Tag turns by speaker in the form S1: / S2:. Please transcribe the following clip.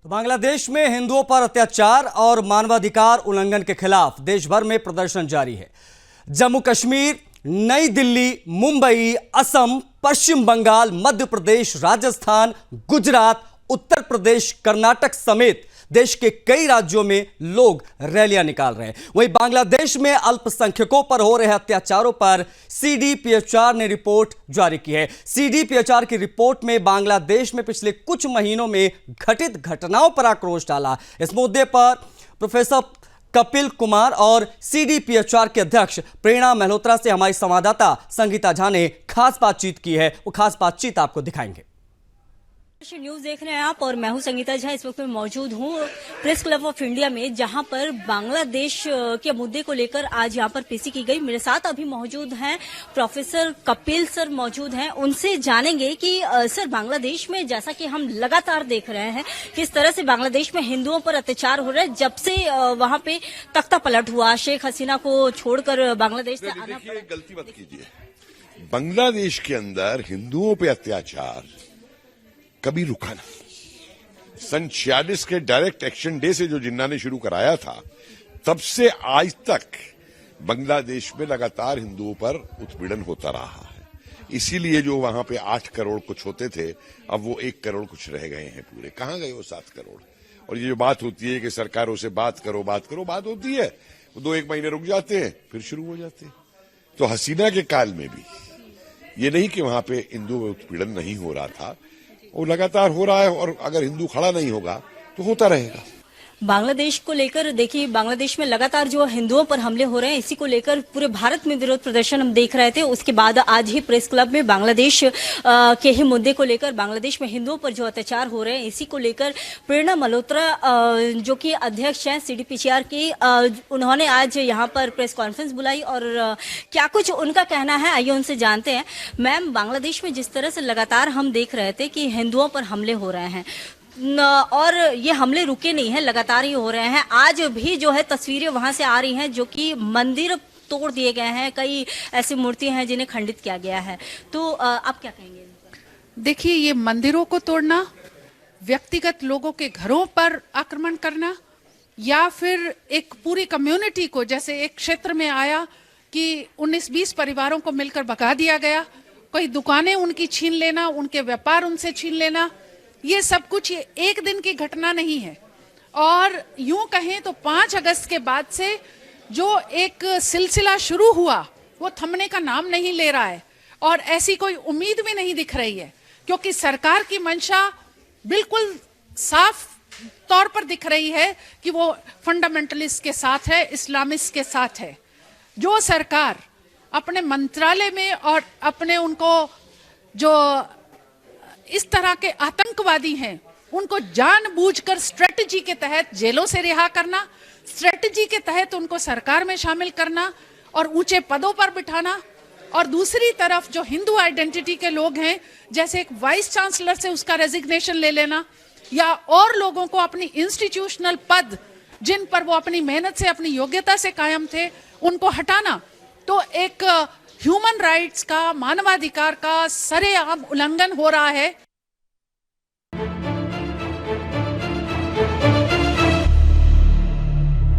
S1: बांग्लादेश में हिंदुओं पर अत्याचार और मानवाधिकार उल्लंघन के खिलाफ देश भर में प्रदर्शन जारी है। जम्मू कश्मीर, नई दिल्ली, मुंबई, असम, पश्चिम बंगाल, मध्य प्रदेश, राजस्थान, गुजरात, उत्तर प्रदेश, कर्नाटक समेत देश के कई राज्यों में लोग रैलियां निकाल रहे हैं। वहीं बांग्लादेश में अल्पसंख्यकों पर हो रहे अत्याचारों पर सीडीपीएचआर ने रिपोर्ट जारी की है। सीडीपीएचआर की रिपोर्ट में बांग्लादेश में पिछले कुछ महीनों में घटित घटनाओं पर आक्रोश डाला। इस मुद्दे पर प्रोफेसर कपिल कुमार और सीडीपीएचआर के अध्यक्ष प्रेरणा मल्होत्रा से हमारी संवाददाता संगीता झा ने खास बातचीत की है। वो खास बातचीत आपको दिखाएंगे।
S2: न्यूज देख रहे हैं आप और मैं हूं संगीता झा। इस वक्त मैं मौजूद हूं प्रेस क्लब ऑफ इंडिया में, जहां पर बांग्लादेश के मुद्दे को लेकर आज यहां पर पेशी की गई। मेरे साथ अभी मौजूद हैं प्रोफेसर कपिल सर मौजूद हैं। उनसे जानेंगे कि सर, बांग्लादेश में जैसा कि हम लगातार देख रहे हैं किस तरह से बांग्लादेश में हिंदुओं पर अत्याचार हो रहा है। जब से वहां पे तख्ता पलट हुआ, शेख हसीना को छोड़कर बांग्लादेश से आना पड़ा।
S3: गलती मत कीजिए, बांग्लादेश के अंदर हिंदुओं पे अत्याचार कभी रुका नहीं। सन 46 के डायरेक्ट एक्शन डे से जो जिन्ना ने शुरू कराया था, तब से आज तक बांग्लादेश में लगातार हिंदुओं पर उत्पीड़न होता रहा है। इसीलिए जो वहां पे 8 करोड़ कुछ होते थे, अब वो 1 करोड़ कुछ रह गए हैं पूरे। कहां गए वो 7 करोड़? और ये जो बात होती है कि सरकारों से बात करो, बात होती है, वो 2-1 महीने रुक जाते हैं, फिर शुरू हो जाते हैं। तो हसीना के काल में भी ये नहीं कि वहां पे हिंदुओं में उत्पीड़न नहीं हो रहा था, वो लगातार हो रहा है। और अगर हिंदू खड़ा नहीं होगा तो होता रहेगा।
S2: बांग्लादेश को लेकर देखिए, बांग्लादेश में लगातार जो हिंदुओं पर हमले हो रहे हैं, इसी को लेकर पूरे भारत में विरोध प्रदर्शन हम देख रहे थे। उसके बाद आज ही प्रेस क्लब में बांग्लादेश के ही मुद्दे को लेकर, बांग्लादेश में हिंदुओं पर जो अत्याचार हो रहे हैं, इसी को लेकर प्रेरणा मल्होत्रा जो कि अध्यक्ष हैं सीडीपीएचआर की, उन्होंने आज यहाँ पर प्रेस कॉन्फ्रेंस बुलाई और क्या कुछ उनका कहना है, आइए उनसे जानते हैं। मैम, बांग्लादेश में जिस तरह से लगातार हम देख रहे थे कि हिंदुओं पर हमले हो रहे हैं और ये हमले रुके नहीं हैं, लगातार ही हो रहे हैं। आज भी जो है तस्वीरें वहां से आ रही हैं जो कि मंदिर तोड़ दिए गए हैं, कई ऐसी मूर्तियां हैं जिन्हें खंडित किया गया है। तो आप क्या कहेंगे?
S4: देखिए, ये मंदिरों को तोड़ना, व्यक्तिगत लोगों के घरों पर आक्रमण करना, या फिर एक पूरी कम्युनिटी को, जैसे एक क्षेत्र में आया कि 19-20 परिवारों को मिलकर भगा दिया गया, कोई दुकानें उनकी छीन लेना, उनके व्यापार उनसे छीन लेना, ये सब कुछ ये एक दिन की घटना नहीं है। और यूं कहें तो 5 अगस्त के बाद से जो एक सिलसिला शुरू हुआ, वो थमने का नाम नहीं ले रहा है और ऐसी कोई उम्मीद भी नहीं दिख रही है, क्योंकि सरकार की मंशा बिल्कुल साफ तौर पर दिख रही है कि वो फंडामेंटलिस्ट के साथ है, इस्लामिस्ट के साथ है। जो सरकार अपने मंत्रालय में और अपने उनको जो इस तरह के आतंकवादी हैं, उनको जानबूझकर स्ट्रेटजी के तहत जेलों से रिहा करना, स्ट्रेटजी के तहत उनको सरकार में शामिल करना और ऊंचे पदों पर बिठाना, और दूसरी तरफ जो हिंदू आइडेंटिटी के लोग हैं, जैसे एक वाइस चांसलर से उसका रेजिग्नेशन ले लेना, या और लोगों को अपनी इंस्टीट्यूशनल पद जिन पर वो अपनी मेहनत से, अपनी योग्यता से कायम थे, उनको हटाना, तो एक ह्यूमन राइट्स का, मानवाधिकार का सरेआम उल्लंघन हो रहा है।